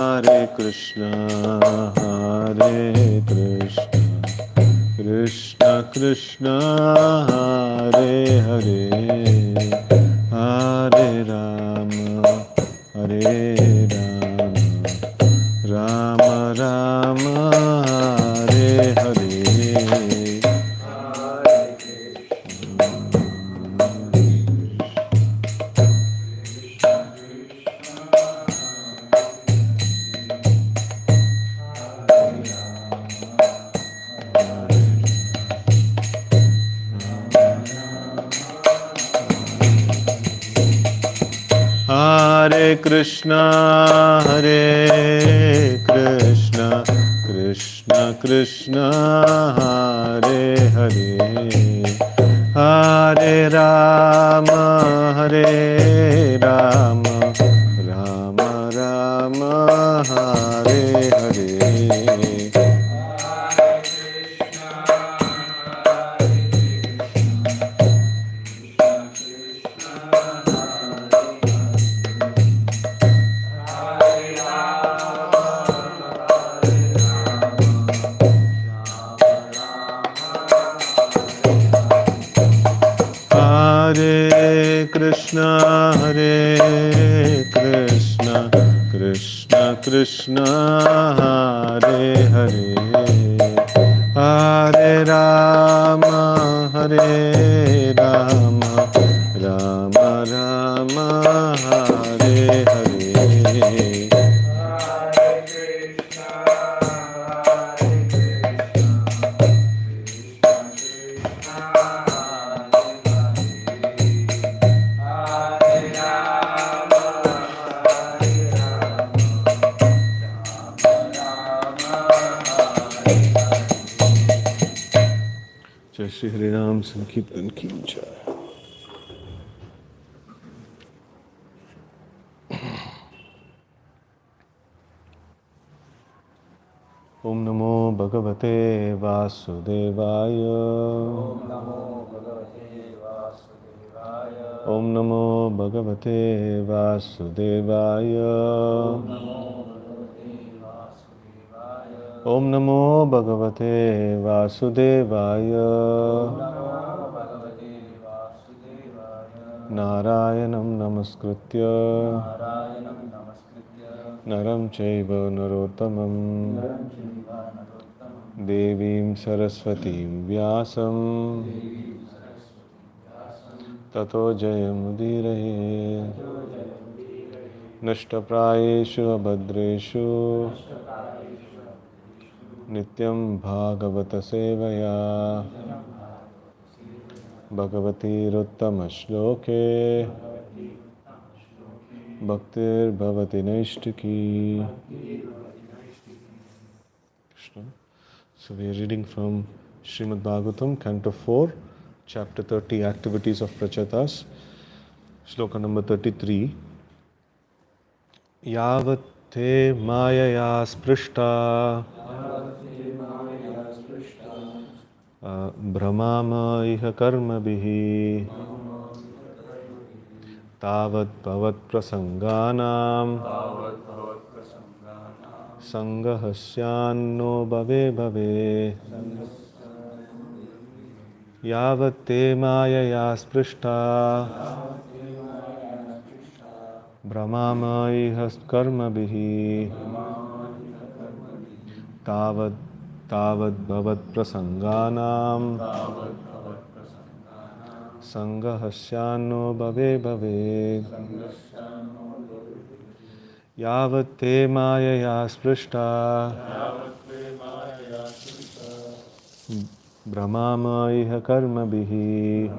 Hare Krishna, Hare Krishna, Krishna Krishna, Hare Hare, Hare Rama, Hare Rama, Rama Rama, Hare Hare. Hare Krishna, Hare Krishna, Krishna Krishna, Hare Hare, Hare Rama, Hare Rama, Rama Rama, Hare Hare. Hare Krishna, Hare Krishna, Krishna Krishna, Hare Hare, Hare Rama, Hare Rama, Rama Rama, Hare Hare. जय श्री हरिनाम संकीर्तन की जय। ओम नमो भगवते वासुदेवाय। ओम नमो भगवते वासुदेवाय। ओम नमो भगवते वासुदेवाय। नारायणं नमस्कृत्य नरं चैव नरोत्तमं देवीं सरस्वतीं व्यासं ततो जयमुदीरये। नष्टप्रायेषु अभद्रेषु नित्यं भागवत सेवया भगवतीरुत्तमश्लोके भक्तिर्भवति नैष्टिकी। So we are reading from Srimad Bhagavatam, Canto 4, Chapter 30, Activities of Prachatas, Shloka number 33. Yavat te mayaya sprishta Brahmama iha karma bihi Tavat bhavat prasanganam Sangahasyanno bhave bhave. Yavat te mayaya sprishta Brahmama iha karma bihi Tavat bhavat prasanganam Sangahasyanno bhave bhave. Yavat te mayaya sprishta Brahmama iha karma bihi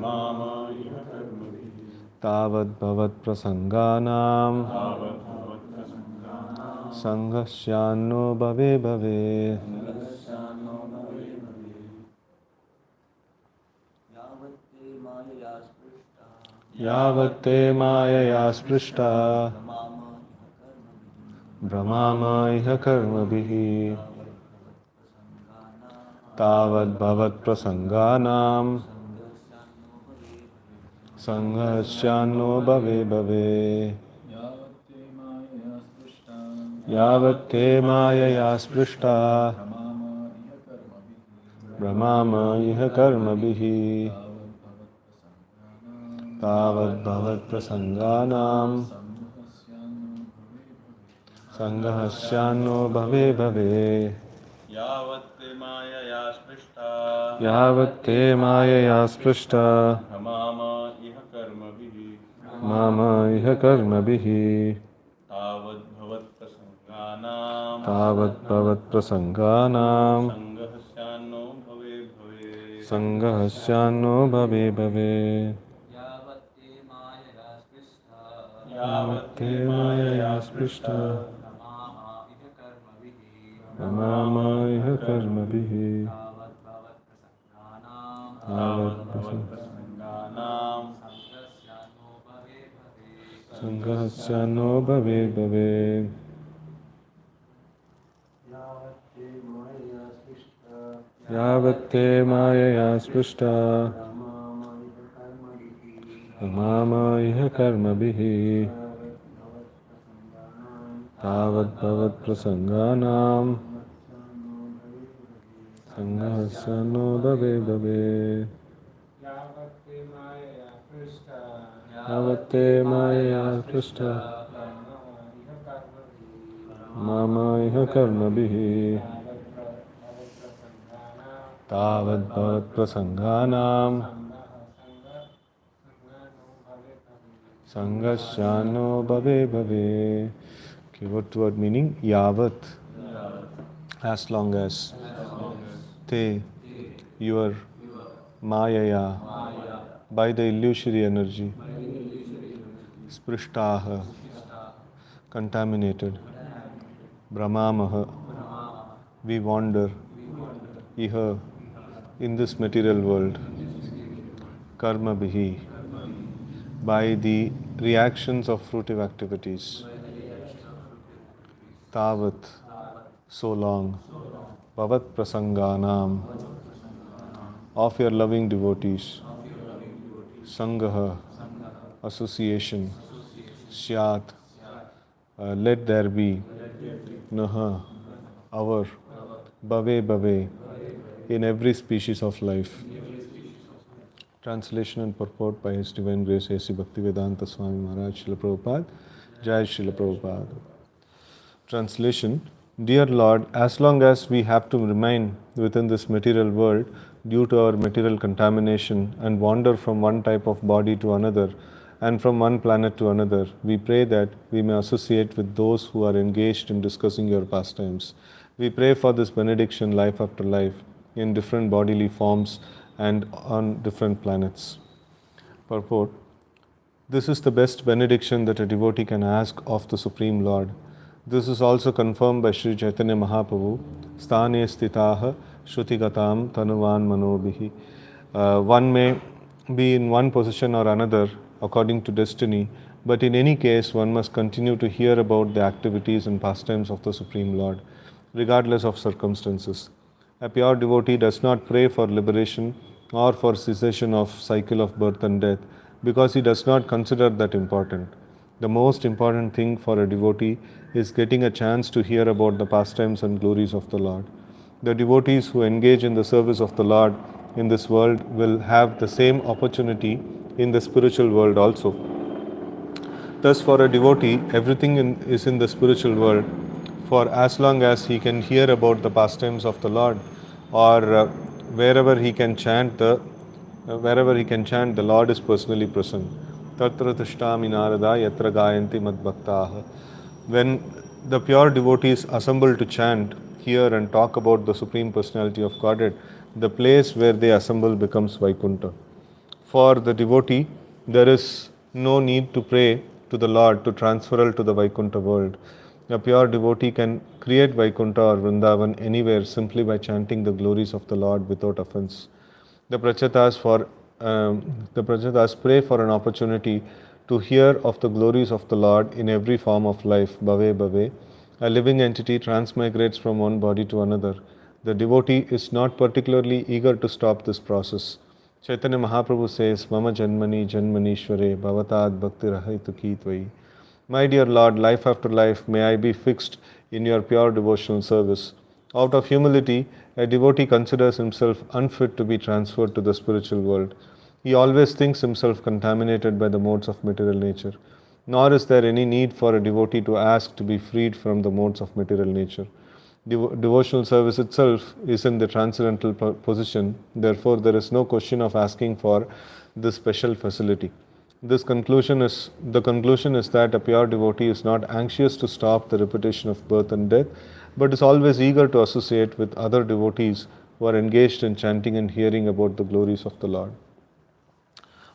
Tavat bhavat prasanganam Sangahasyanno bhave bhave. Yavat te mayaya sprishta Brahmama iha karma bihi Tavat bhavat prasanganam Sangahasyanno bhave bhave. Yavatte mayaya sprishta Brahmama iha karma bihi Tavad bhavat prasanganam Sanghasyanno bhave bhave Yavatte mayaya sprishta Yavatte mayaya sprishta Mama iha karma bihi Mama iha karma bihi Tavad bhavat prasanganam Tavad bhavat prasanganam Sanghasyanno bhave bhave Sanghasyanno bhave bhave Yavatte mayaya sprishta Yavatte mayaya sprishta Mama iha karma vihi Mama iha karma bihi Tavat bhavat prasanganam Tavad bhavat prasanganam Sanghasyanno bhave bhave Sanghasyanno bhave bhave Yavatte mayaya sprishta Mama iha karma bihi Tavad bhavat prasanganam Sanghasyanno bhave bhave Yavatte mayaya sprishta Mama iha karma bihi Tavad bhavat prasanganam Sanghasyanno bhave bhave. Okay, word meaning yavat, as long as, te, your, mayaya, by the illusory energy, sprishtaha, contaminated, brahmamaha, we wander, iha, in this material world, karma bihi, by the reactions of fruitive activities, tavat, so long, bhavat prasanganam, of your loving devotees, sangaha, association, syat, let there be, naha, our, bhave bhave, in every species of life. Translation and purport by His Divine Grace A.C. Bhaktivedanta Swami Maharaj Srila Prabhupada. Jai Srila Prabhupada. Translation. Dear Lord, as long as we have to remain within this material world due to our material contamination and wander from one type of body to another and from one planet to another, we pray that we may associate with those who are engaged in discussing your pastimes. We pray for this benediction life after life in different bodily forms and on different planets. Purport. This is the best benediction that a devotee can ask of the Supreme Lord. This is also confirmed by Sri Chaitanya Mahaprabhu, Sthane Stitaha Shrutigatam Tanuvan Manobhihi. One may be in one position or another according to destiny, but in any case one must continue to hear about the activities and pastimes of the Supreme Lord, regardless of circumstances. A pure devotee does not pray for liberation or for cessation of cycle of birth and death, because he does not consider that important. The most important thing for a devotee is getting a chance to hear about the pastimes and glories of the Lord. The devotees who engage in the service of the Lord in this world will have the same opportunity in the spiritual world also. Thus, for a devotee, everything is in the spiritual world, for as long as he can hear about the pastimes of the Lord, or wherever he can chant the Lord is personally present. Tatra tishtami narada yatra gayanti madbhaktaha. When the pure devotees assemble to chant, hear and talk about the Supreme Personality of Godhead, the place where they assemble becomes Vaikuntha. For the devotee, there is no need to pray to the Lord to transferal to the Vaikuntha world. A pure devotee can create Vaikuntha or Vrindavan anywhere simply by chanting the glories of the Lord without offense. The Prachatas pray for an opportunity to hear of the glories of the Lord in every form of life, bhave bhave. A living entity transmigrates from one body to another. The devotee is not particularly eager to stop this process. Chaitanya Mahaprabhu says, Mama Janmani Janmanishware Bhavatad Bhakti Rahaitu Ki Tvai. My dear Lord, life after life, may I be fixed in your pure devotional service. Out of humility, a devotee considers himself unfit to be transferred to the spiritual world. He always thinks himself contaminated by the modes of material nature. Nor is there any need for a devotee to ask to be freed from the modes of material nature. Devotional service itself is in the transcendental position, therefore, there is no question of asking for this special facility. The conclusion is that a pure devotee is not anxious to stop the repetition of birth and death, but is always eager to associate with other devotees who are engaged in chanting and hearing about the glories of the Lord.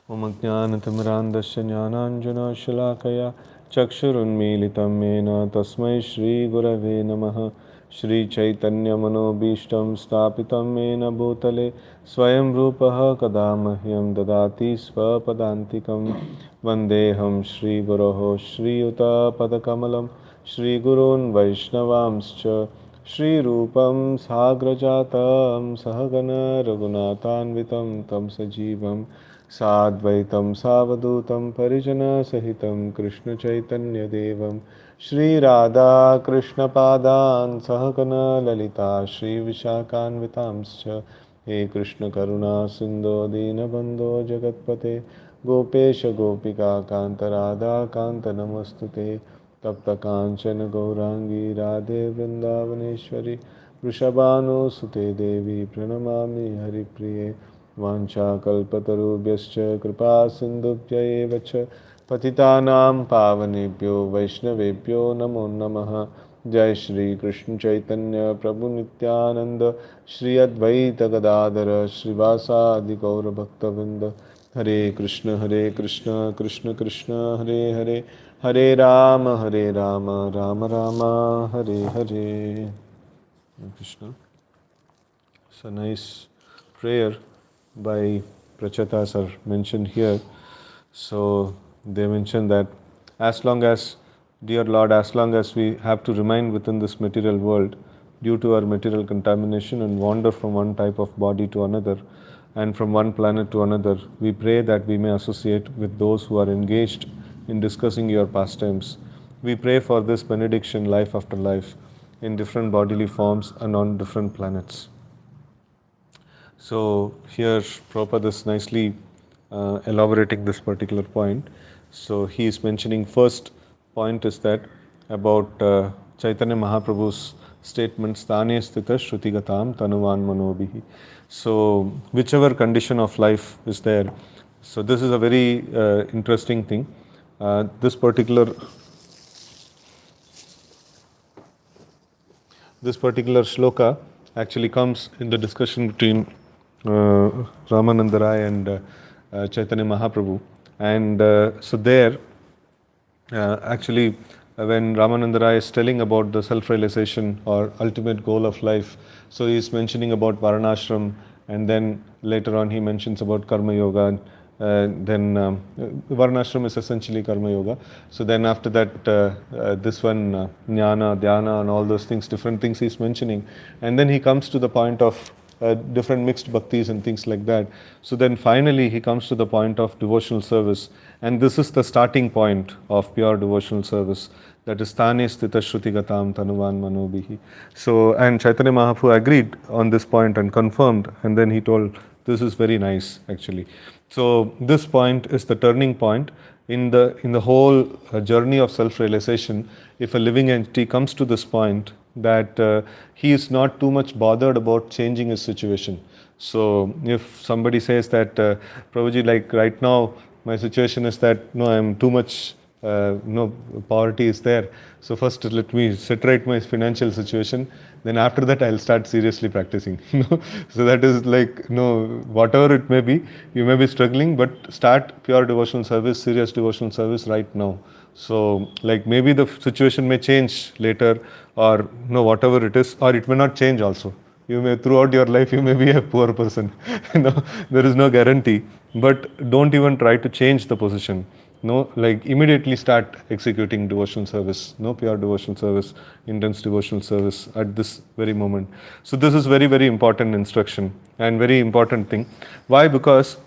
Om Ajnanatimirandasya Jnananjana Shalakaya Chakshurunmilitam Mena Tasmai Shri Gurave Namaha. Shri Chaitanya Manobishtam Stapitam Mena Bhutale Swayam Rupaha Kadamahyam Dadati Swapadantikam Vandeham Shri Guroho Shri Uta Padakamalam Shri Gurun Vaishnavamscha Shri Rupam Sagrajatam Sahagana Raghunatanvitam Tam Sajivam Sadvaitam Savadutam Parijana Sahitam Krishna Chaitanya Devam Shri Radha Krishna Padan Sahagana Lalita Shri Vishakanvitamscha He Krishna Karuna Sindho Dinabandho Jagatpate Gopesha Gopika Kanta Radha Kanta Namastute Tapta Kanchana Gaurangi Radhe Vrindavaneshwari Vrishabhanu Sute Devi Pranamami Haripriye Vancha kalpatarubhyascha kripa sindhubhya eva cha patitanam pavanebhyo vaishnavebhyo namo namaha. Jai Shri Krishna Chaitanya Prabhu Nityananda Shri Advaita Gadadhara Srivasadi Gaura Bhaktavinda. Hare Krishna Krishna Krishna Hare Hare Hare Rama Rama Rama Hare Hare. Krishna. It's a nice prayer by Prachatas are mentioned here. So they mention that as long as, dear Lord, as long as we have to remain within this material world due to our material contamination and wander from one type of body to another and from one planet to another, we pray that we may associate with those who are engaged in discussing your pastimes. We pray for this benediction life after life in different bodily forms and on different planets. So here Prabhupada is nicely elaborating this particular point. So he is mentioning first point is that about Chaitanya Mahaprabhu's statement Sthane Sthita Shrutigatam Tanuvan Manobhihi. So whichever condition of life is there. So this is a very interesting thing. This particular shloka actually comes in the discussion between Ramananda Rai and Chaitanya Mahaprabhu. And so there, actually, when Ramananda Rai is telling about the self-realization or ultimate goal of life, so he is mentioning about Varanashram, and then later on he mentions about Karma Yoga. Then Varnashram is essentially Karma Yoga. So then after that, this one, Jnana, Dhyana and all those things, different things he's mentioning. And then he comes to the point of different mixed bhaktis and things like that. So then finally he comes to the point of devotional service. And this is the starting point of pure devotional service. That is Thane Sthita Shrutigatam Tanuvan Manobhihi. So, and Chaitanya Mahaprabhu agreed on this point and confirmed. And then he told, this is very nice actually. So this point is the turning point in the whole journey of self-realization. If a living entity comes to this point that he is not too much bothered about changing his situation. So if somebody says that Prabhuji, like right now my situation is that no, I am too much no, poverty is there. So first let me set right my financial situation. Then after that I'll start seriously practicing. So that is like, whatever it may be, you may be struggling, but start pure devotional service, serious devotional service right now. So like maybe the situation may change later, or whatever it is, or it may not change also. You may, throughout your life, you may be a poor person. There is no guarantee. But don't even try to change the position. Like immediately start executing devotional service, pure devotional service, intense devotional service at this very moment. So this is very, very important instruction and very important thing. Why? Because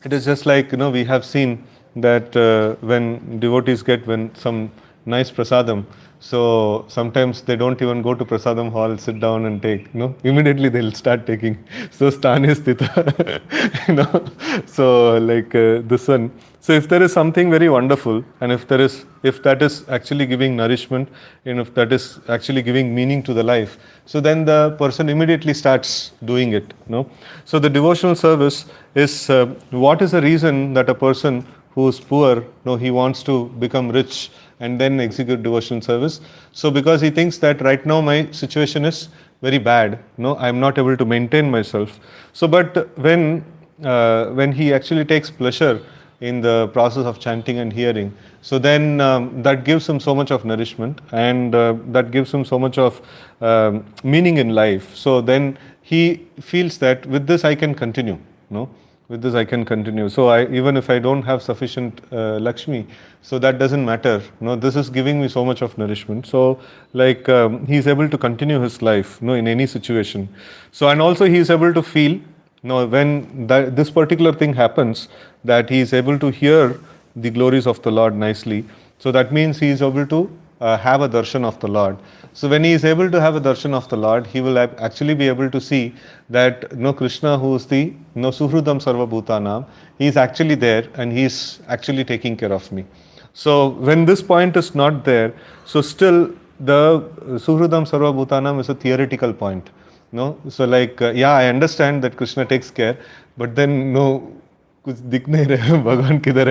it is just like, we have seen that when devotees get, when some nice prasadam. So sometimes they don't even go to prasadam hall, sit down and take. Immediately they'll start taking. So sthane sthita, So like this one. So if there is something very wonderful, and if that is actually giving nourishment, and if that is actually giving meaning to the life, so then the person immediately starts doing it. So the devotional service is what is the reason that a person who is poor, he wants to become rich and then execute devotional service. So because he thinks that right now my situation is very bad, I am not able to maintain myself. So but when he actually takes pleasure in the process of chanting and hearing, so then that gives him so much of nourishment, and that gives him so much of meaning in life. So then he feels that with this I can continue. With this I can continue. So even if I don't have sufficient Lakshmi, so that doesn't matter. This is giving me so much of nourishment. So like he is able to continue his life, in any situation. So and also he is able to feel, when this particular thing happens, that he is able to hear the glories of the Lord nicely. So that means he is able to have a darshan of the Lord. So when he is able to have a darshan of the Lord, he will actually be able to see that Krishna, who is the Suhrudam Sarva Bhutanam, he is actually there and he is actually taking care of me. So when this point is not there, so still the Suhrudam Sarva Bhutanam is a theoretical point. So like I understand that Krishna takes care, but then कुछ दिख नहीं रहा भगवान किधर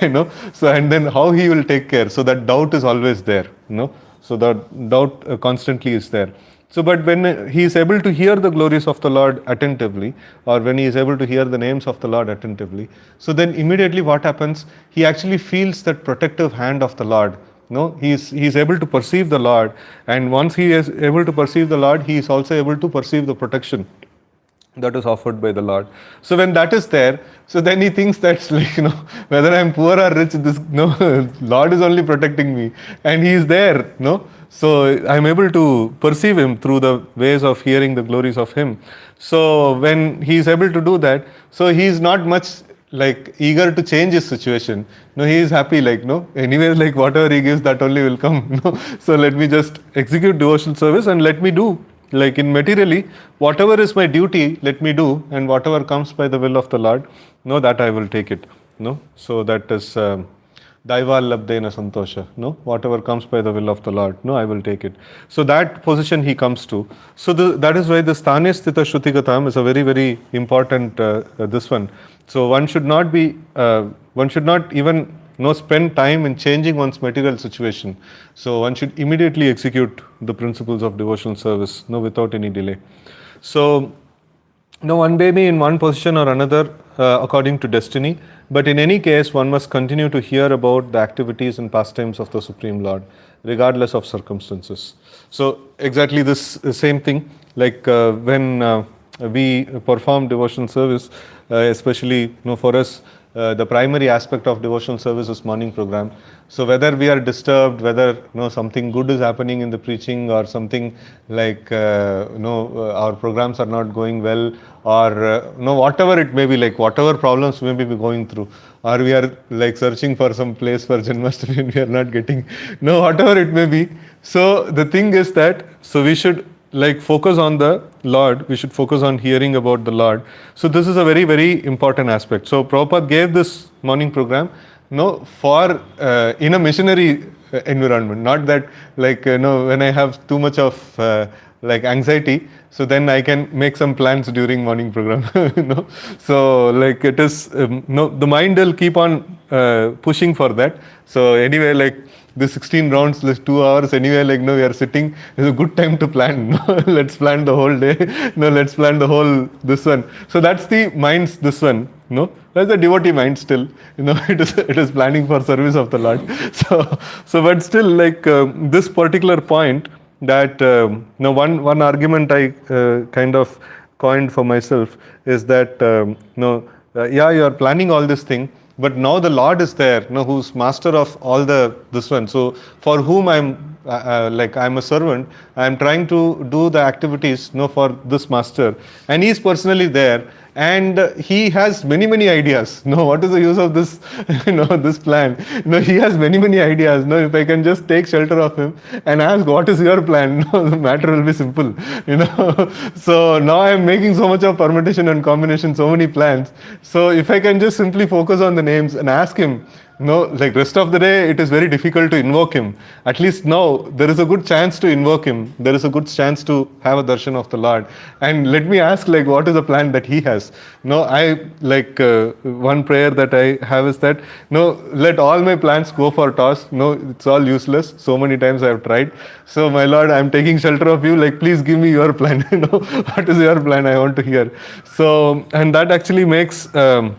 है so and then how he will take care, so that doubt is always there, so that doubt constantly is there. So but when he is able to hear the glories of the Lord attentively, or when he is able to hear the names of the Lord attentively, so then immediately what happens, he actually feels that protective hand of the Lord. He is able to perceive the Lord, and once he is able to perceive the Lord, he is also able to perceive the protection that is offered by the Lord. So when that is there, so then he thinks that's like, whether I am poor or rich, this Lord is only protecting me, and he is there, so I am able to perceive him through the ways of hearing the glories of him. So when he is able to do that, so he is not much like eager to change his situation. He is happy, like anyways, like whatever he gives, that only will come. So let me just execute devotional service and let me do. Like in materially, whatever is my duty, let me do, and whatever comes by the will of the Lord, that I will take it. So that is Daiva labdena santosha. Whatever comes by the will of the Lord, I will take it. So that position he comes to. So that is why the sthane sthita shrutigatam is a very, very important this one. So one should not even spend time in changing one's material situation. So one should immediately execute the principles of devotional service, without any delay. So one may be in one position or another according to destiny, but in any case one must continue to hear about the activities and pastimes of the Supreme Lord, regardless of circumstances. So exactly this same thing, like when we perform devotional service, especially for us, the primary aspect of devotional service is morning program. So whether we are disturbed, whether something good is happening in the preaching, or something like our programs are not going well, or whatever it may be, like whatever problems we may be going through, or we are like searching for some place for Janmashtami and we are not getting, whatever it may be. So the thing is that, so we should like focus on the Lord, we should focus on hearing about the Lord. So this is a very, very important aspect. So Prabhupada gave this morning program for in a missionary environment, not that like when I have too much of like anxiety, so then I can make some plans during morning program. So like it is the mind will keep on pushing for that. So anyway, like the 16 rounds, 2 hours anyway, like we are sitting, it's a good time to plan. Let's plan the whole day. Let's plan the whole this one. So that's the mind's this one. That's the devotee mind still. It is planning for service of the Lord. So but still, like this particular point, that one argument I kind of coined for myself is that you are planning all this thing, but now the Lord is there, who's master of all this one. So for whom I'm I'm a servant, I'm trying to do the activities for this master, and he's personally there, and he has many ideas. No, what is the use of this, this plan? No, he has many ideas. No, if I can just take shelter of him and ask, what is your plan? No, the matter will be simple. So now I am making so much of permutation and combination, so many plans. So if I can just simply focus on the names and ask him, no, like rest of the day, it is very difficult to invoke him. At least now, there is a good chance to invoke him. There is a good chance to have a darshan of the Lord. And let me ask, like, what is the plan that he has? No, I, like, one prayer that I have is that, no, let all my plans go for toss. No, it's all useless. So many times I have tried. So, my Lord, I am taking shelter of you. Like, please give me your plan. What is your plan? I want to hear. So, and that actually makes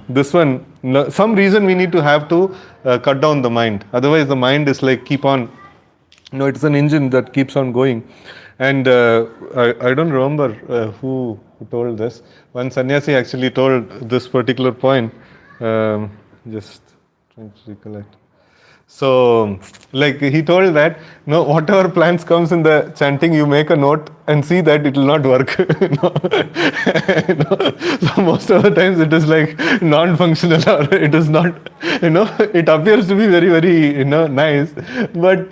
this one, some reason we need to have to cut down the mind. Otherwise, the mind is like keep on. It's an engine that keeps on going. And I don't remember who told this. One sannyasi actually told this particular point. Just trying to recollect. So, like he told that, whatever plans comes in the chanting, you make a note and see that it will not work. So most of the times it is like non-functional, or it is not, it appears to be very, nice, but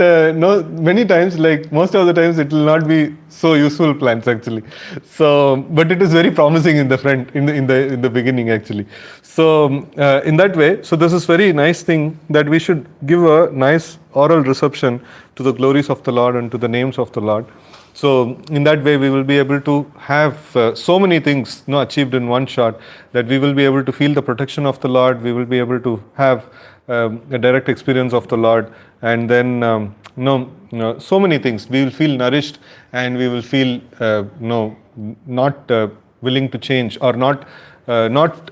many times, like most of the times, it will not be so useful plans actually. So, but it is very promising in the front, in the beginning actually. So, in that way, so this is very nice thing that we should give a nice oral reception to the glories of the Lord and to the names of the Lord. So in that way we will be able to have so many things achieved in one shot, that we will be able to feel the protection of the Lord, we will be able to have a direct experience of the Lord, and then so many things. We will feel nourished, and we will feel not willing to change, or not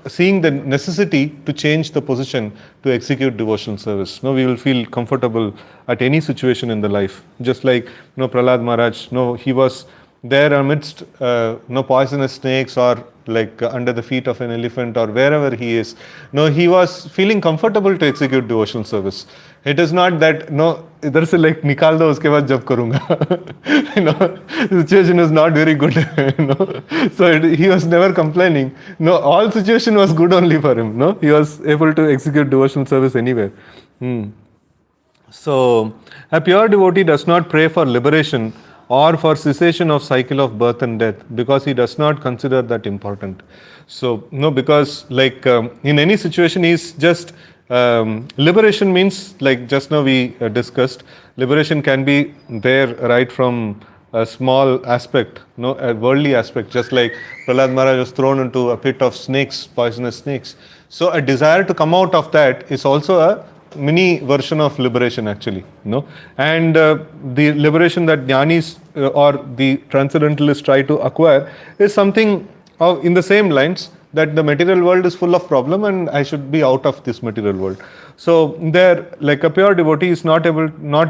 seeing the necessity to change the position to execute devotional service. We will feel comfortable at any situation in the life. Just like Prahlad Maharaj, he was there amidst poisonous snakes, or like under the feet of an elephant, or wherever he is. He was feeling comfortable to execute devotional service. It is not that idhar se like nikal do uske baad jab karunga. The situation is not very good. So he was never complaining. All situation was good only for him. He was able to execute devotional service anywhere. So a pure devotee does not pray for liberation or for cessation of cycle of birth and death, because he does not consider that important. So because like in any situation he's just liberation means, like just now we discussed, liberation can be there right from a small aspect, a worldly aspect, just like Prahlad Maharaj was thrown into a pit of snakes, poisonous snakes. So a desire to come out of that is also a mini version of liberation actually, and the liberation that jnanis or the transcendentalists try to acquire is something in the same lines, that the material world is full of problem and I should be out of this material world. So there, like a pure devotee is not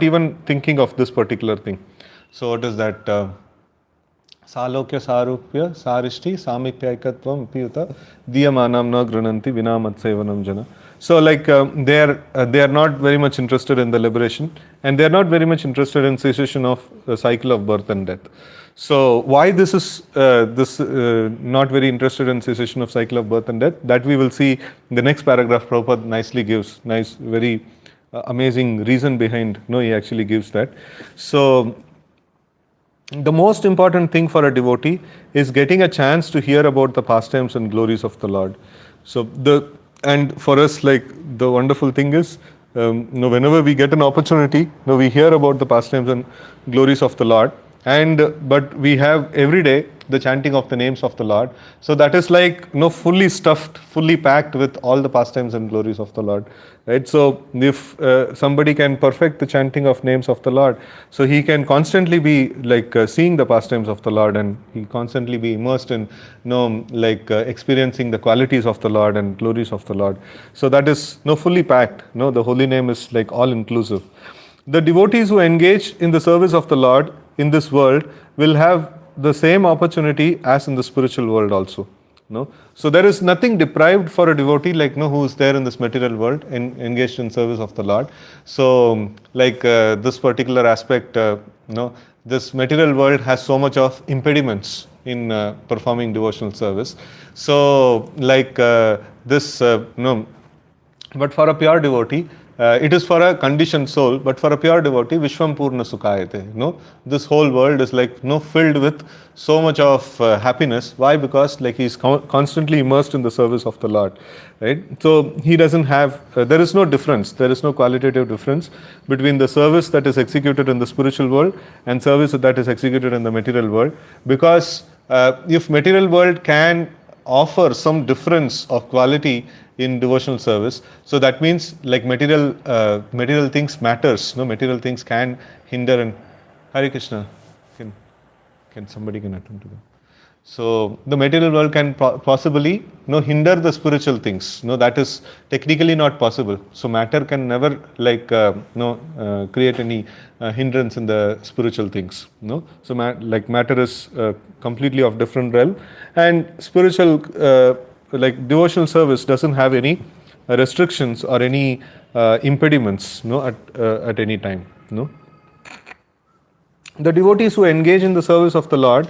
even thinking of this particular thing. So what is that? Salokya sarupya sarishti samipyaikatvam piyuta diyamanam na grunanti vina matsevanam jana. So like they are not very much interested in the liberation, and they are not very much interested in cessation of the cycle of birth and death. So why this is not very interested in cessation of cycle of birth and death, that we will see in the next paragraph. Prabhupada nicely gives very amazing reason behind. He actually gives that. So the most important thing for a devotee is getting a chance to hear about the pastimes and glories of the Lord. So and for us, like the wonderful thing is, whenever we get an opportunity, we hear about the pastimes and glories of the Lord, but we have every day the chanting of the names of the Lord. So that is like fully stuffed, fully packed with all the pastimes and glories of the Lord, right? So if somebody can perfect the chanting of names of the Lord, so he can constantly be like seeing the pastimes of the Lord, and he constantly be immersed in experiencing the qualities of the Lord and glories of the Lord. So that is fully packed. The holy name is like all inclusive. The devotees who engage in the service of the Lord in this world will have the same opportunity as in the spiritual world also. So there is nothing deprived for a devotee, like who is there in this material world engaged in service of the Lord. So like this particular aspect, this material world has so much of impediments in performing devotional service. So, like this, no. But for a pure devotee, it is for a conditioned soul, but for a pure devotee, Vishwam Purna Sukhayate. This whole world is like filled with so much of happiness. Why? Because like he is constantly immersed in the service of the Lord, right? So he doesn't have. There is no difference. There is no qualitative difference between the service that is executed in the spiritual world and service that is executed in the material world. Because if material world can offer some difference of quality in devotional service, so that means like material things matters. Material things can hinder. And Hare Krishna, can somebody can attend to them. So the material world can possibly hinder the spiritual things. That is technically not possible. So matter can never like create any hindrance in the spiritual things. So matter is completely of different realm, and spiritual like devotional service doesn't have any restrictions or any impediments at any time. The devotees who engage in the service of the Lord,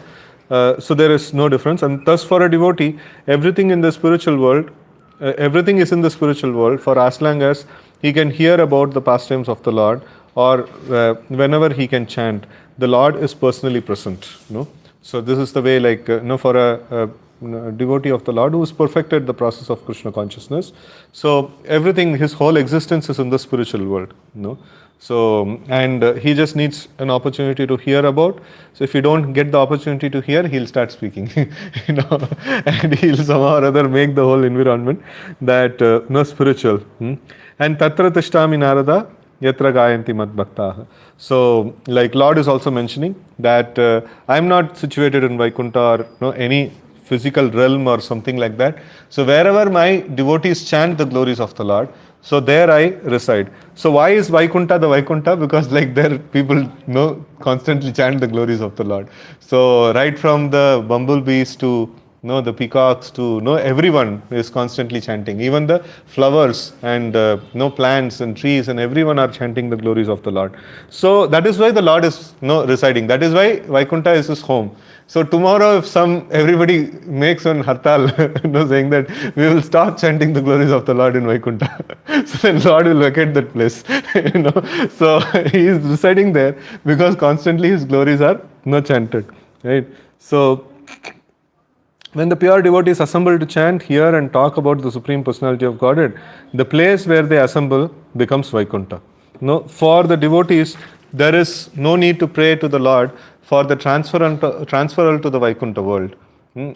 so there is no difference, and thus for a devotee, everything in the spiritual world, everything is in the spiritual world for as long as he can hear about the pastimes of the Lord, or whenever he can chant, the Lord is personally present. So this is the way, like for a devotee of the Lord who has perfected the process of Krishna consciousness. So everything, his whole existence is in the spiritual world. So, and he just needs an opportunity to hear about. So if you don't get the opportunity to hear, he'll start speaking, and he'll somehow or other make the whole environment that spiritual. And tatra tishtami narada yatra gayanti mad bhaktaha. So, like Lord is also mentioning that I'm not situated in Vaikuntha or any physical realm or something like that. So wherever my devotees chant the glories of the Lord, so there I reside. So why is Vaikuntha the Vaikuntha? Because like there people constantly chant the glories of the Lord. So right from the bumblebees to the peacocks to everyone is constantly chanting. Even the flowers and plants and trees and everyone are chanting the glories of the Lord. So that is why the Lord is residing. That is why Vaikuntha is his home. So tomorrow, if everybody makes one hartal, saying that we will stop chanting the glories of the Lord in Vaikuntha, so then Lord will vacate that place. So he is residing there because constantly his glories are chanted, right? So when the pure devotees assemble to chant, hear and talk about the Supreme Personality of Godhead, the place where they assemble becomes Vaikuntha. For the devotees, there is no need to pray to the Lord for the transferal to the Vaikuntha world.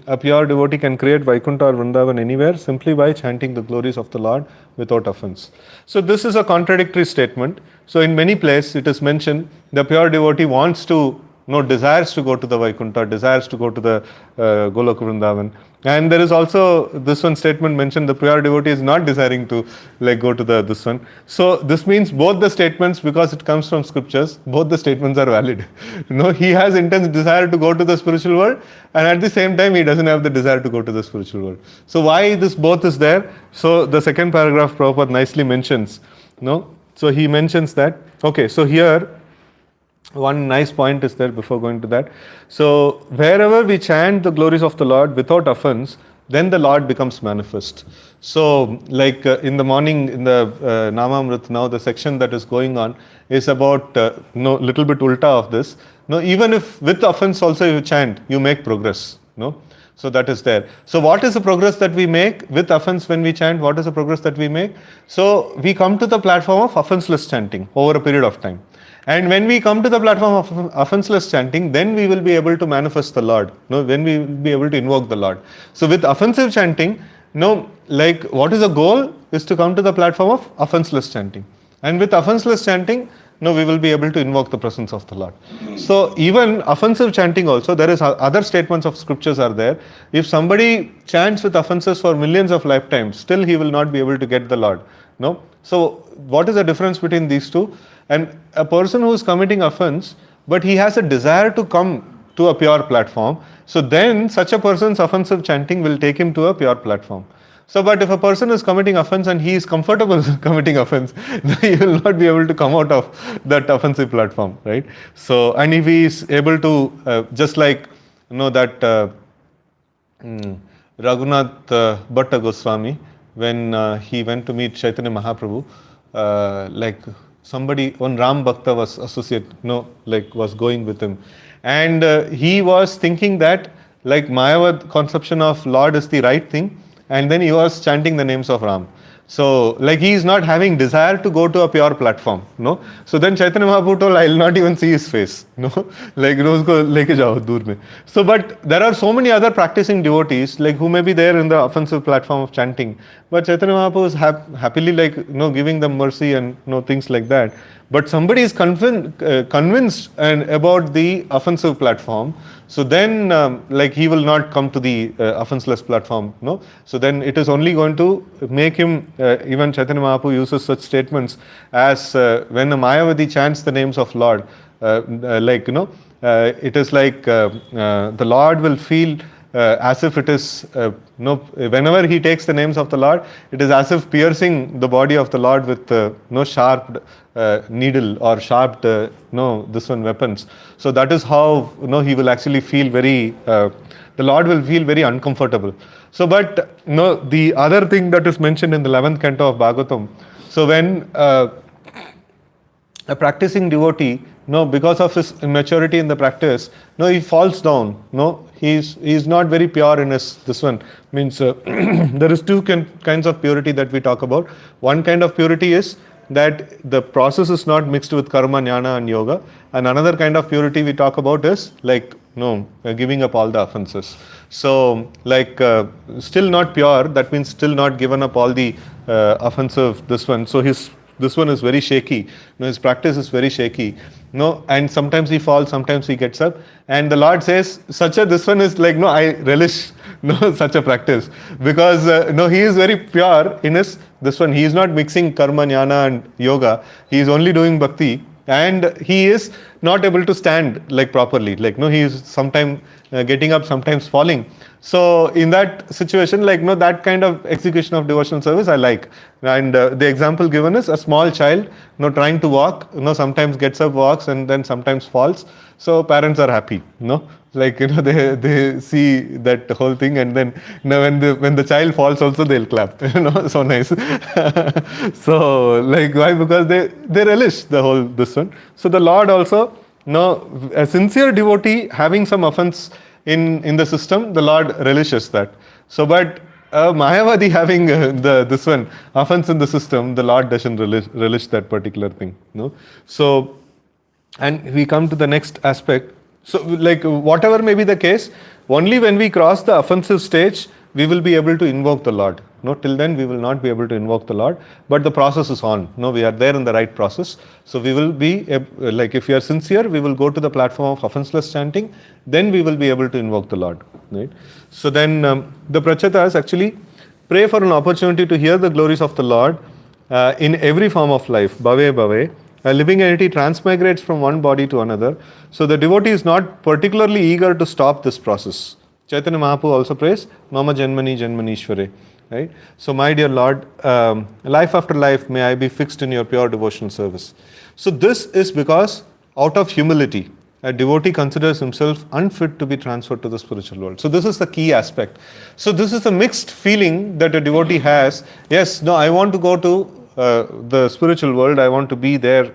A pure devotee can create Vaikuntha or Vrindavan anywhere simply by chanting the glories of the Lord without offense. So this is a contradictory statement. So in many places it is mentioned the pure devotee wants to desires to go to the Vaikuntha, desires to go to the Goloka Vrindavan. And there is also this one statement mentioned, the pure devotee is not desiring to go to this one. So this means both the statements, because it comes from scriptures, both the statements are valid. He has intense desire to go to the spiritual world, and at the same time he doesn't have the desire to go to the spiritual world. So why this both is there? So the second paragraph Prabhupada nicely mentions. So he mentions that, okay, so here one nice point is there before going to that. So wherever we chant the glories of the Lord without offense, then the Lord becomes manifest. So like in the morning in the Namamrit, now the section that is going on is about little bit ulta of this. Even if with offense also you chant, you make progress. So that is there. So what is the progress that we make with offense when we chant? What is the progress that we make? So we come to the platform of offenseless chanting over a period of time. And when we come to the platform of offenseless chanting, then we will be able to manifest the Lord. When we will be able to invoke the Lord. So with offensive chanting, like what is the goal is to come to the platform of offenseless chanting. And with offenseless chanting, we will be able to invoke the presence of the Lord. So even offensive chanting also, there is other statements of scriptures are there. If somebody chants with offenses for millions of lifetimes, still he will not be able to get the Lord. So what is the difference between these two? And a person who is committing offense, but he has a desire to come to a pure platform, so then such a person's offensive chanting will take him to a pure platform. So, but if a person is committing offense and he is comfortable committing offense, then he will not be able to come out of that offensive platform, right? So, and if he is able to, just like know that Raghunath Bhatta Goswami, when he went to meet Chaitanya Mahaprabhu, like somebody, one Ram Bhakta was associate, like was going with him, and he was thinking that like Mayavad conception of Lord is the right thing, and then he was chanting the names of Ram. So, like he is not having desire to go to a pure platform, no. So then Chaitanya Mahaprabhu told, I will not even see his face, no. Like usko leke jao dur mein. So, but there are so many other practicing devotees, like who may be there in the offensive platform of chanting, but Chaitanya Mahaprabhu is happily like giving them mercy and things like that. But somebody is convinced and about the offensive platform, so then like he will not come to the offenseless platform, no. So then it is only going to make him, even Chaitanya Mahaprabhu uses such statements as when a Mayavadi chants the names of Lord, like it is like the Lord will feel as if it is whenever he takes the names of the Lord, it is as if piercing the body of the Lord with sharp needle or sharp this one weapons. So that is how he will actually feel very the Lord will feel very uncomfortable. So but the other thing that is mentioned in the 11th canto of Bhagavatam, so when a practicing devotee, because of his immaturity in the practice, he falls down. He is not very pure in his this one. Means there is two kinds of purity that we talk about. One kind of purity is that the process is not mixed with karma, jnana and yoga. And another kind of purity we talk about is like giving up all the offenses. So like still not pure, that means still not given up all the offensive this one. So this one is very shaky. His practice is very shaky. And sometimes he falls, sometimes he gets up. And the Lord says, this one is like, I relish such a practice. Because he is very pure in his this one. He is not mixing karma, jnana and yoga. He is only doing bhakti. And he is not able to stand like properly. Like he is sometimes getting up, sometimes falling. So in that situation, like that kind of execution of devotional service I like. And the example given is a small child trying to walk, sometimes gets up, walks, and then sometimes falls. So parents are happy, like they see that whole thing, and then when the child falls also they'll clap. So nice. So like why? Because they relish the whole this one. So the Lord also, a sincere devotee having some offense in the system, the Lord relishes that. So but Mayavadi having this one offense in the system, the Lord doesn't relish that particular thing. So, and we come to the next aspect. So like whatever may be the case, only when we cross the offensive stage, we will be able to invoke the Lord. Till then we will not be able to invoke the Lord, but the process is on. We are there in the right process. So we will be, like if we are sincere, we will go to the platform of offenseless chanting, then we will be able to invoke the Lord. Right? So then the Prachatas actually pray for an opportunity to hear the glories of the Lord in every form of life, bhave bhave. A living entity transmigrates from one body to another. So the devotee is not particularly eager to stop this process. Chaitanya Mahaprabhu also prays, Mama Janmani Janmanishware. Right? So my dear Lord, life after life may I be fixed in your pure devotional service. So this is because out of humility, a devotee considers himself unfit to be transferred to the spiritual world. So this is the key aspect. So this is a mixed feeling that a devotee has. Yes, I want to go to the spiritual world, I want to be there,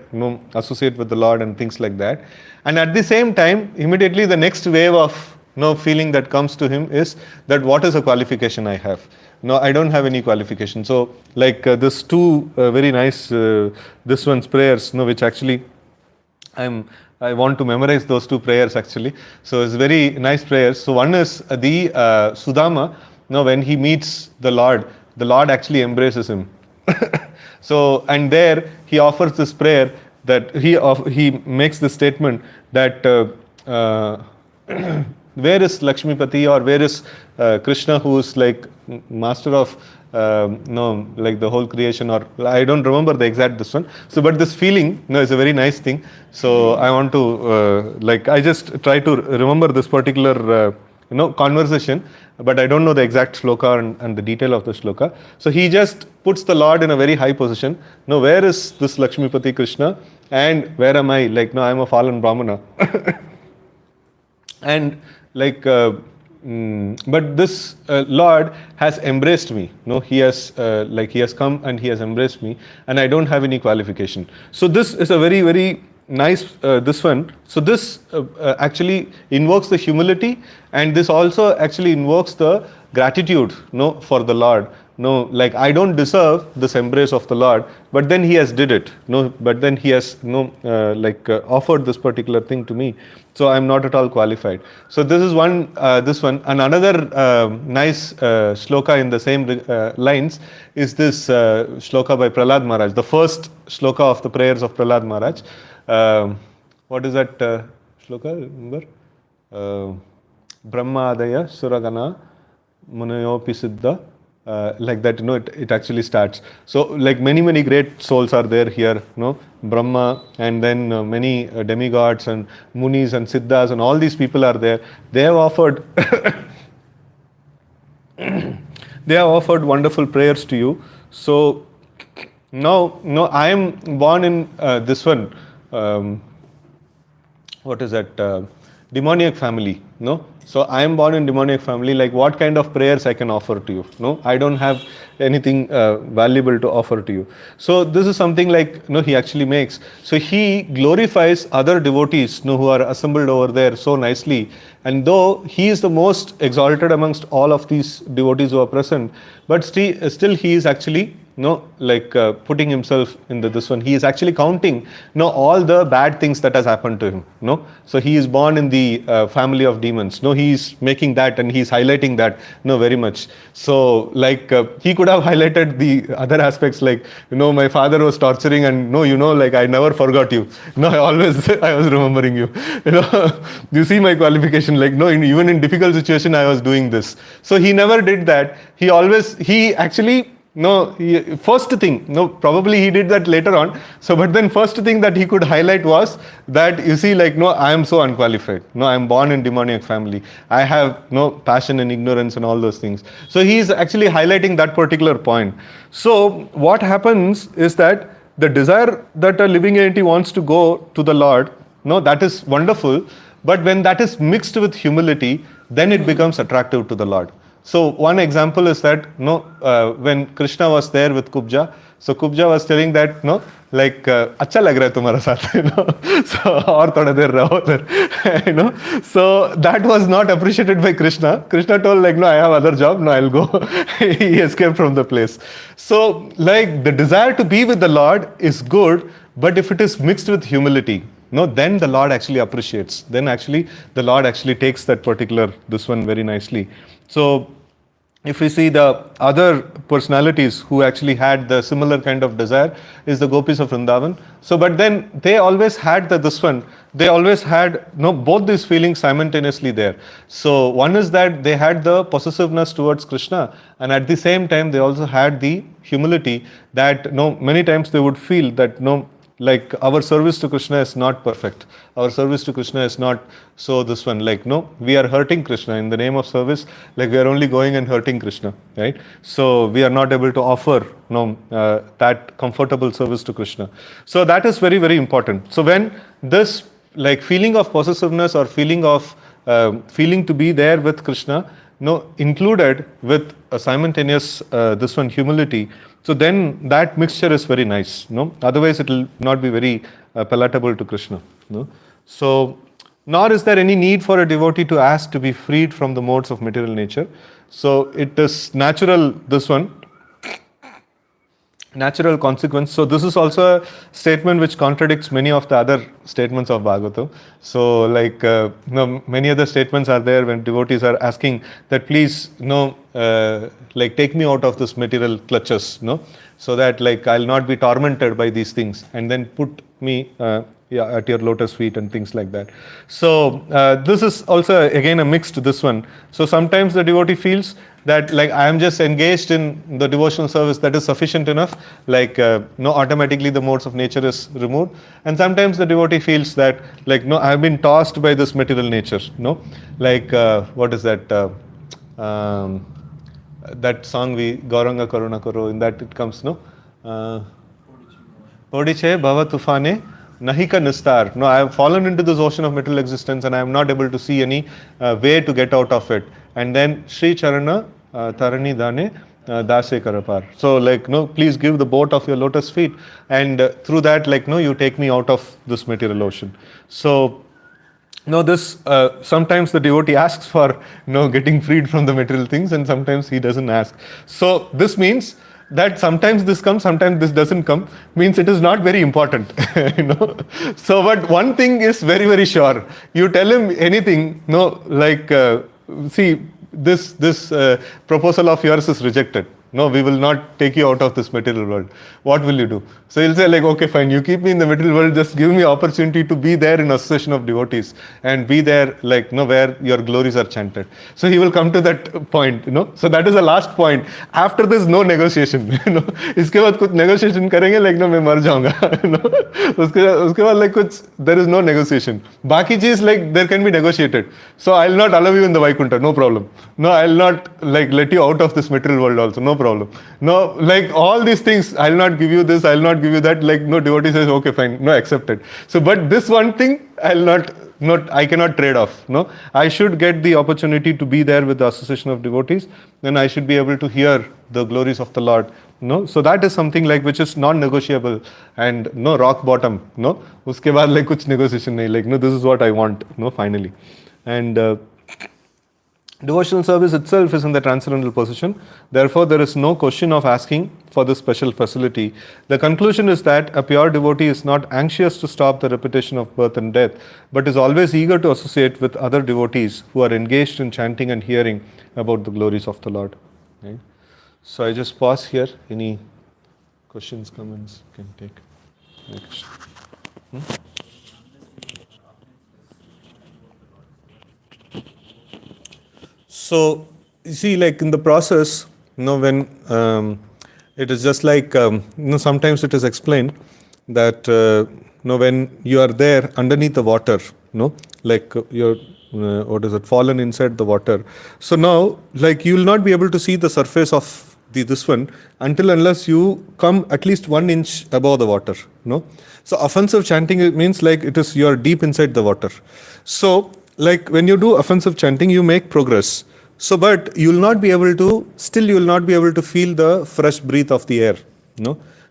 associate with the Lord and things like that. And at the same time, immediately the next wave of feeling that comes to him is that what is a qualification I have? I don't have any qualification. So like this two very nice, this one's prayers, which actually I want to memorize those two prayers actually. So it's very nice prayers. So one is the Sudama, when he meets the Lord actually embraces him. So, and there he offers this prayer that he makes the statement that where is Lakshmipati, or where is Krishna, who is like master of like the whole creation, or I don't remember the exact this one. So but this feeling is a very nice thing. So I want to like I just try to remember this particular conversation, but I don't know the exact shloka and the detail of the shloka. So he just puts the Lord in a very high position. Where is this Lakshmipati Krishna, and where am I? Like, I am a fallen Brahmana. and like but this Lord has embraced me. No, he has like he has come and he has embraced me, and I don't have any qualification. So this is a very very nice this one. So this actually invokes the humility, and this also actually invokes the gratitude, no, for the Lord. No, like I don't deserve this embrace of the Lord, but then he has did it. No, but then he has offered this particular thing to me, so I'm not at all qualified. So this is one this one, and another nice shloka in the same lines is this shloka by Prahlad Maharaj, the first shloka of the prayers of Prahlad Maharaj. What is that shloka, remember? Brahma Adaya Suragana Munayopi Siddha, like that, it actually starts. So like many great souls are there here, Brahma, and then many demigods and munis and siddhas and all these people are there. They have offered they have offered wonderful prayers to you. So now, I am born in this one, what is that, demoniac family, no? So I am born in demoniac family, like what kind of prayers I can offer to you? No, I don't have anything valuable to offer to you. So this is something like, he actually makes. So he glorifies other devotees, who are assembled over there so nicely. And though he is the most exalted amongst all of these devotees who are present, but still he is actually putting himself in this one. He is actually counting all the bad things that has happened to him. So he is born in the family of demons. He is making that and he is highlighting that very much. So he could have highlighted the other aspects, like my father was torturing and like I never forgot you. I was remembering you. You see my qualification, like even in difficult situation I was doing this. So he never did that. First thing, probably he did that later on. So, but then first thing that he could highlight was that, you see, I am so unqualified. I am born in demoniac family. I have no passion and ignorance and all those things. So, he is actually highlighting that particular point. So, what happens is that the desire that a living entity wants to go to the Lord, that is wonderful. But when that is mixed with humility, then it becomes attractive to the Lord. So one example is that when Krishna was there with Kubja, so Kubja was telling that अच्छा लग रहा है तुम्हारा साथ, so और थोड़ा देर रहो, so that was not appreciated by Krishna. Krishna told no, I have other job, no, I'll go. He escaped from the place. So the desire to be with the Lord is good, but if it is mixed with humility, then the Lord actually appreciates. Then actually the Lord actually takes that particular this one very nicely. So if we see the other personalities who actually had the similar kind of desire is the gopis of Vrindavan. So but then they always had this one. They always had both these feelings simultaneously there. So one is that they had the possessiveness towards Krishna, and at the same time they also had the humility that many times they would feel that like our service to Krishna is not perfect. Our service to Krishna is not so this one, we are hurting Krishna in the name of service, we are only going and hurting Krishna, right? So we are not able to offer that comfortable service to Krishna. So that is very, very important. So when this feeling of possessiveness or feeling of feeling to be there with Krishna, included with a simultaneous this one humility, so then that mixture is very nice. Otherwise it will not be very palatable to Krishna. So nor is there any need for a devotee to ask to be freed from the modes of material nature. So it is natural, this one, natural consequence. So this is also a statement which contradicts many of the other statements of Bhagavatam. So many other statements are there when devotees are asking that please take me out of this material clutches, so that I'll not be tormented by these things, and then put me at your lotus feet and things like that. So this is also again a mixed this one. So sometimes the devotee feels that I am just engaged in the devotional service, that is sufficient enough, automatically the modes of nature is removed. And sometimes the devotee feels that I have been tossed by this material nature, what is that that song we Gauranga Karuna Karo, in that it comes Podiche Bhava Tufane Nahika Nistar. No, I have fallen into this ocean of material existence and I am not able to see any way to get out of it. And then Sri Charana Tarani Dane Dase Karapar. So like no, please give the boat of your lotus feet, and through that, like no, you take me out of this material ocean. So no, this sometimes the devotee asks for getting freed from the material things, and sometimes he doesn't ask. So this means that sometimes this comes, sometimes this doesn't come. Means it is not very important, you know. So, but one thing is very very sure. You tell him anything, no, like see this proposal of yours is rejected. No, we will not take you out of this material world. What will you do? So he'll say like, okay, fine, you keep me in the material world, just give me opportunity to be there in association of devotees and be there like, where your glories are chanted. So he will come to that point, So that is the last point. After this, no negotiation, इसके बाद कुछ negotiation करेंगे like, मैं मर जाऊंगा, उसके बाद like कुछ, there is no negotiation. बाकी चीज like, there can be negotiated. So I'll not allow you in the Vaikuntha, no problem. No, I'll not like let you out of this material world also, no problem. No, like all these things, I'll not give you this, I'll not give you that. Like no, devotee says, okay, fine, no, accepted. So, but this one thing, I cannot trade off. No, I should get the opportunity to be there with the association of devotees. Then I should be able to hear the glories of the Lord. No, so that is something like which is non-negotiable and no rock bottom. No, उसके बाद like कुछ negotiation नहीं. Like no, this is what I want. No, finally, and. Devotional service itself is in the transcendental position. Therefore, there is no question of asking for this special facility. The conclusion is that a pure devotee is not anxious to stop the repetition of birth and death, but is always eager to associate with other devotees who are engaged in chanting and hearing about the glories of the Lord. Right? So I just pause here. Any questions, comments you can take? Next. So, you see, like in the process, when it is just like, sometimes it is explained that, when you are there underneath the water, like you're, what is it, fallen inside the water. So now, like you will not be able to see the surface of this one unless you come at least 1 inch above the water, So offensive chanting, it means like it is, you are deep inside the water. So, like when you do offensive chanting, you make progress. So, but you will not be able to, still you will not be able to feel the fresh breath of the air,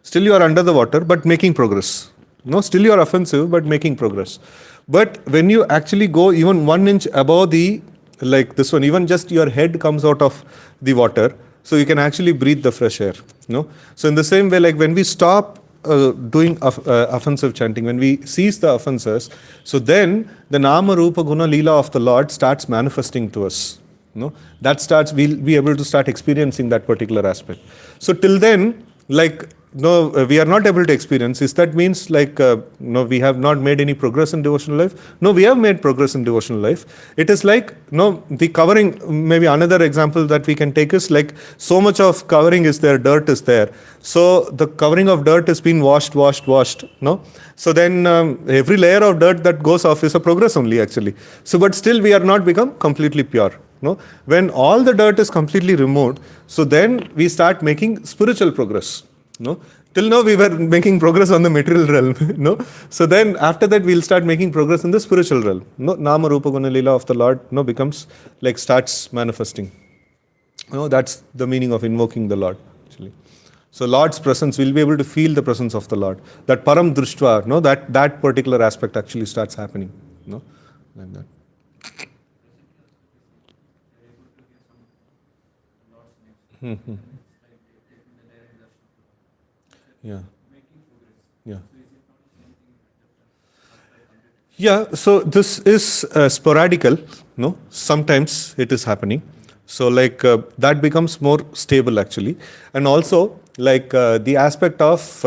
Still you are under the water, but making progress, Still you are offensive, but making progress. But when you actually go even 1 inch above the, like this one, even just your head comes out of the water, so you can actually breathe the fresh air, So in the same way, like when we stop doing offensive chanting, when we cease the offenses, so then the Nama Rupa Guna Leela of the Lord starts manifesting to us. That starts, we'll be able to start experiencing that particular aspect. So till then, like, we are not able to experience. Is that means like, we have not made any progress in devotional life? No, we have made progress in devotional life. It is like, the covering, maybe another example that we can take is like, so much of covering is there, dirt is there. So the covering of dirt has been washed, So then every layer of dirt that goes off is a progress only actually. So, but still we are not become completely pure. When all the dirt is completely removed, so then we start making spiritual progress. Till now we were making progress on the material realm. So then after that we'll start making progress in the spiritual realm. Nama Rupa Guna Leela of the Lord becomes like starts manifesting. That's the meaning of invoking the Lord actually. So Lord's presence, we'll be able to feel the presence of the Lord. That param drishtva, that particular aspect actually starts happening. Like that. Yeah. Yeah, so this is sporadical, sometimes it is happening. So like that becomes more stable actually. And also like the aspect of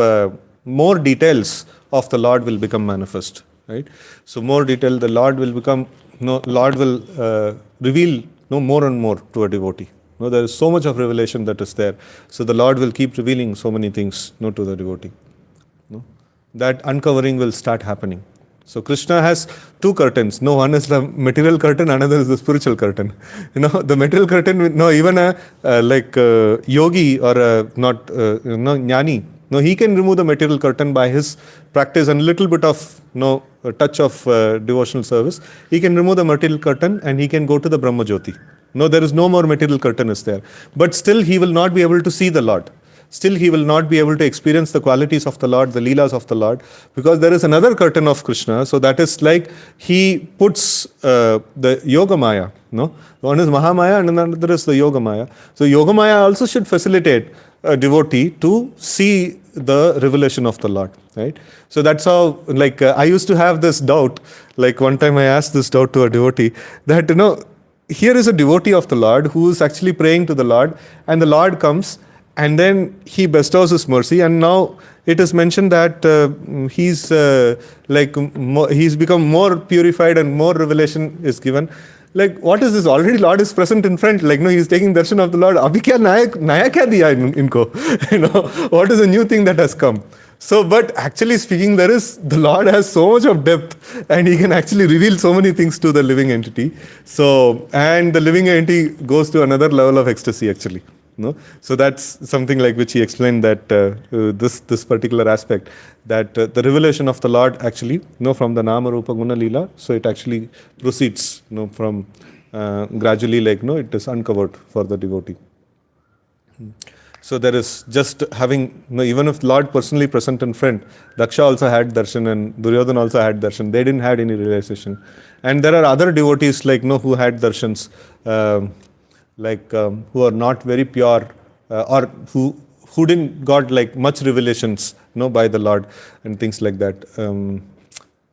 more details of the Lord will become manifest, right? So more detail, the Lord will become, Lord will reveal more and more to a devotee. There is so much of revelation that is there. So the Lord will keep revealing so many things to the devotee. That uncovering will start happening. So Krishna has 2 curtains. One is the material curtain, another is the spiritual curtain. The material curtain, even a like yogi or a not jnani, No, he can remove the material curtain by his practice and little bit of a touch of devotional service. He can remove the material curtain and he can go to the Brahma Jyoti. No, there is no more material curtain is there. But still he will not be able to see the Lord. Still he will not be able to experience the qualities of the Lord, the leelas of the Lord, because there is another curtain of Krishna. So that is like he puts the Yoga Maya. No, one is Mahamaya and another is the Yoga Maya. So Yoga Maya also should facilitate a devotee to see the revelation of the Lord, right? So that's how, like, I used to have this doubt. Like one time I asked this doubt to a devotee that, here is a devotee of the Lord who is actually praying to the Lord, and the Lord comes and then he bestows his mercy, and now it is mentioned that he's he's become more purified and more revelation is given. Like, what is this? Already Lord is present in front. Like, no, he's taking darshan of the Lord. Abhi kya naya kya diya inko? What is a new thing that has come? So, but actually speaking, the Lord has so much of depth, and he can actually reveal so many things to the living entity. So, and the living entity goes to another level of ecstasy actually. No? So that's something like which he explained, that this particular aspect, that the revelation of the Lord actually, from the Nama Rupa Guna Leela, so it actually proceeds, from gradually, like, it is uncovered for the devotee. So there is just having, even if Lord personally present in front, Daksha also had darshan and Duryodhana also had darshan. They didn't have any realization. And there are other devotees like, who had darshans, who are not very pure, or who didn't got like much revelations, by the Lord and things like that.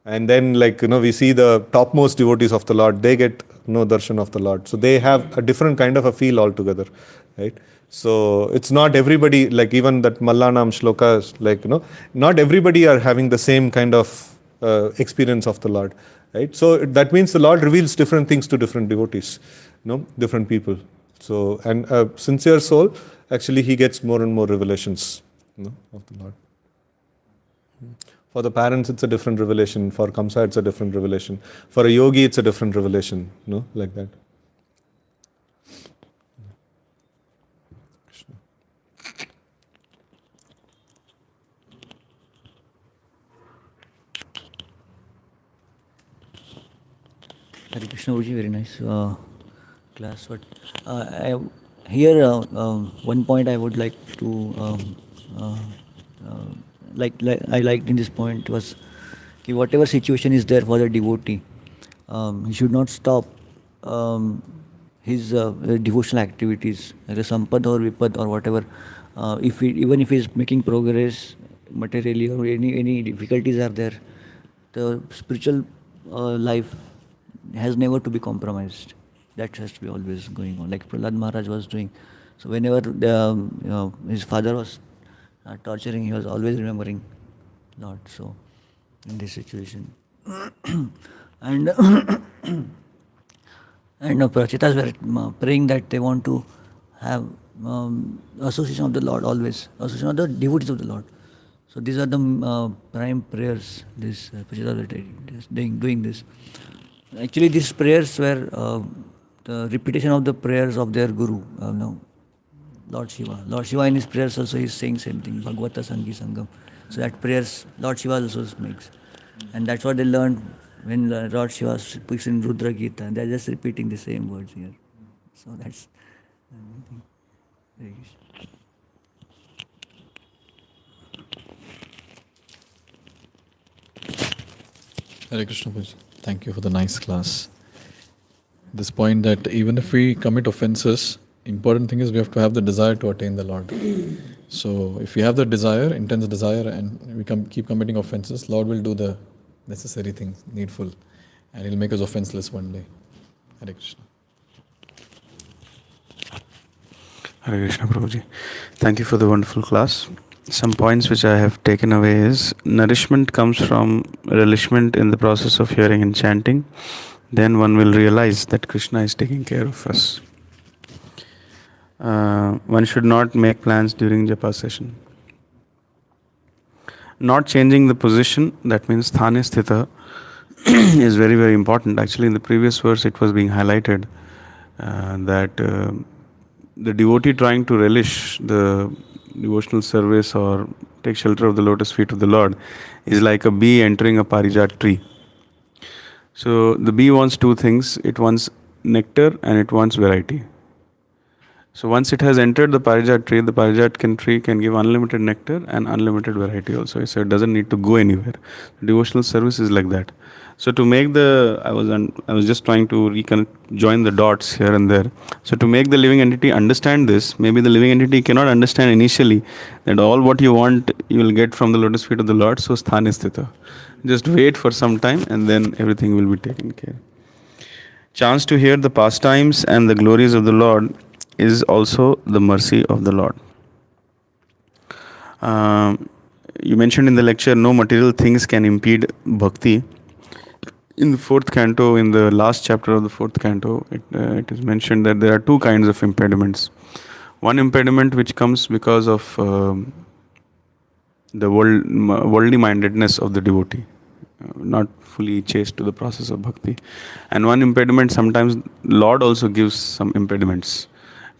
And then, like, we see the topmost devotees of the Lord, they get no darshan of the Lord. So they have a different kind of a feel altogether, right? So it's not everybody, like even that Mallanam shlokas, like, not everybody are having the same kind of experience of the Lord, right? So that means the Lord reveals different things to different devotees, different people. So, and a sincere soul, actually he gets more and more revelations, of the Lord. For the parents, it's a different revelation. For Kamsa, it's a different revelation. For a yogi, it's a different revelation, like that. Hare Krishna, Prabhuji, very nice class. But here, one point I would like to I liked in this point was whatever situation is there for the devotee, he should not stop his devotional activities, either sampad or vipad or whatever. Even if he is making progress materially or any difficulties are there, the spiritual life has never to be compromised. That has to be always going on, like Prahlad Maharaj was doing. So whenever his father was torturing, he was always remembering Lord. So in this situation, and and Prachitas were praying that they want to have association of the Lord always, association of the devotees of the Lord. So these are the prime prayers. This Prachitas were doing this. Actually, these prayers were the repetition of the prayers of their Guru, Lord Shiva. Lord Shiva in his prayers also is saying same thing, Bhagavata Sangi Sangam. So that prayers Lord Shiva also makes. And that's what they learned when Lord Shiva speaks in Rudra Gita. They're just repeating the same words here. So that's very good. Hare Krishna Prabhuji. Thank you for the nice class. This point that even if we commit offenses, important thing is we have to have the desire to attain the Lord. So if we have the desire, intense desire, and we keep committing offenses, Lord will do the necessary things, needful, and He'll make us offenseless one day. Hare Krishna. Hare Krishna Prabhuji. Thank you for the wonderful class. Some points which I have taken away is nourishment comes from relishment in the process of hearing and chanting. Then one will realize that Krishna is taking care of us. One should not make plans during japa session. Not changing the position, that means sthane sthita, is very, very important. Actually, in the previous verse it was being highlighted that the devotee trying to relish the devotional service or take shelter of the lotus feet of the Lord is like a bee entering a parijat tree. So the bee wants two things: it wants nectar and it wants variety. So once it has entered the parijat tree, the tree can give unlimited nectar and unlimited variety also. So it doesn't need to go anywhere. Devotional service is like that. So to make I was just trying to join the dots here and there. So to make the living entity understand this, maybe the living entity cannot understand initially that all what you want you will get from the lotus feet of the Lord. So sthanistita. Just wait for some time and then everything will be taken care. Chance to hear the pastimes and the glories of the Lord is also the mercy of the Lord. You mentioned in the lecture, no material things can impede bhakti. In the fourth canto, in the last chapter of the fourth canto, it is mentioned that there are two kinds of impediments. One impediment which comes because of the worldly mindedness of the devotee, not fully chaste to the process of bhakti. And one impediment, sometimes Lord also gives some impediments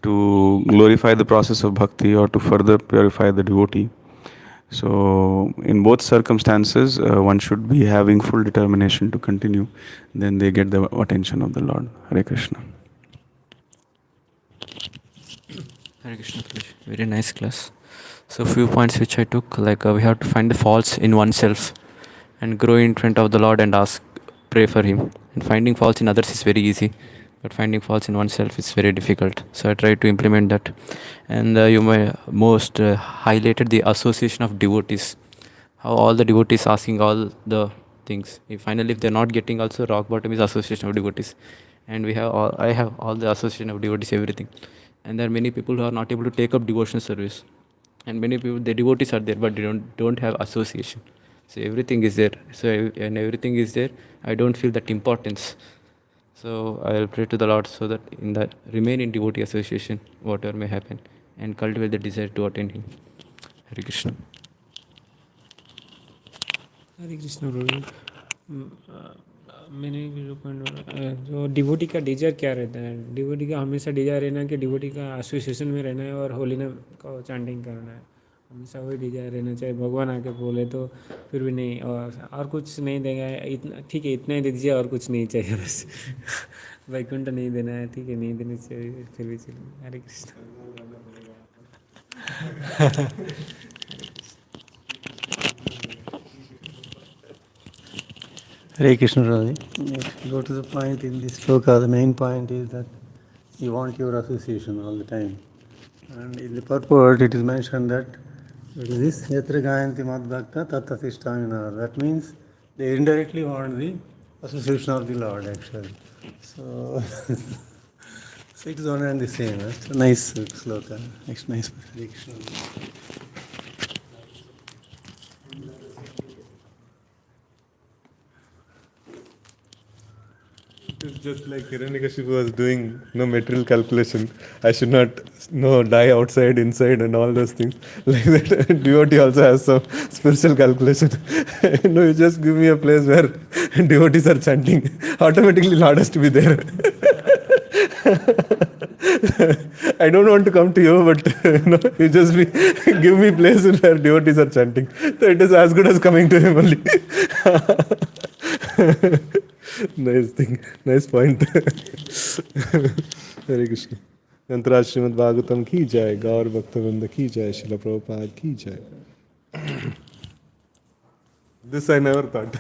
to glorify the process of bhakti or to further purify the devotee. So in both circumstances, one should be having full determination to continue. Then they get the attention of the Lord. Hare Krishna. Hare Krishna, Prabhuji. Very nice class. So few points which I took, like we have to find the faults in oneself and grow in front of the Lord and pray for Him. And finding faults in others is very easy, but finding faults in oneself is very difficult. So I try to implement that. And you may most highlighted the association of devotees. How all the devotees asking all the things. If finally, if they're not getting, also rock bottom is association of devotees. And I have all the association of devotees, everything. And there are many people who are not able to take up devotional service. And many people, the devotees are there, but they don't have association. So everything is there. So and everything is there. I don't feel that importance. So I will pray to the Lord so that in the remain in devotee association, whatever may happen, and cultivate the desire to attain Him. Hare Krishna. हरे कृष्ण प्रभु। मैंने जो जो devotee का Dzire क्या रहता है, devotee का हमेशा Dzire रहना है कि डिवोटी का एसोसिएशन में रहना है और होली नेम का चैंटिंग करना है, हमेशा वही डिजायर रहना चाहिए। भगवान आके बोले तो फिर भी नहीं, और कुछ नहीं देगा, इतना ठीक है, इतना ही दे दीजिए और कुछ नहीं चाहिए बस। वैकुंठ नहीं देना है, ठीक है, नहीं देनी चाहिए, फिर भी चलिए। हरे Krishna. Hare Krishna Radhe. If you go to the point in this sloka, the main point is that you want your association all the time. And in the purport, it is mentioned that it is this Yatra Gayanti Mad Bhakta Tatta Sishtamina. That means they indirectly want the association of the Lord actually. So, so it is one and the same. It's a nice sloka. It's nice. Hare Krishna. It's just like Hiranyakashipu was doing no material calculation. I should not die outside, inside, and all those things. Like that, devotee also has some spiritual calculation. You just give me a place where devotees are chanting. Automatically, Lord has to be there. I don't want to come to you, but you just give me places where devotees are chanting. So it is as good as coming to him only. Nice thing, nice point. Hare Krishna. Antara Srimad Bhagavatam ki jai, Gaur Bhakta ki jai, Srila Prabhupada ki jai. This I never thought.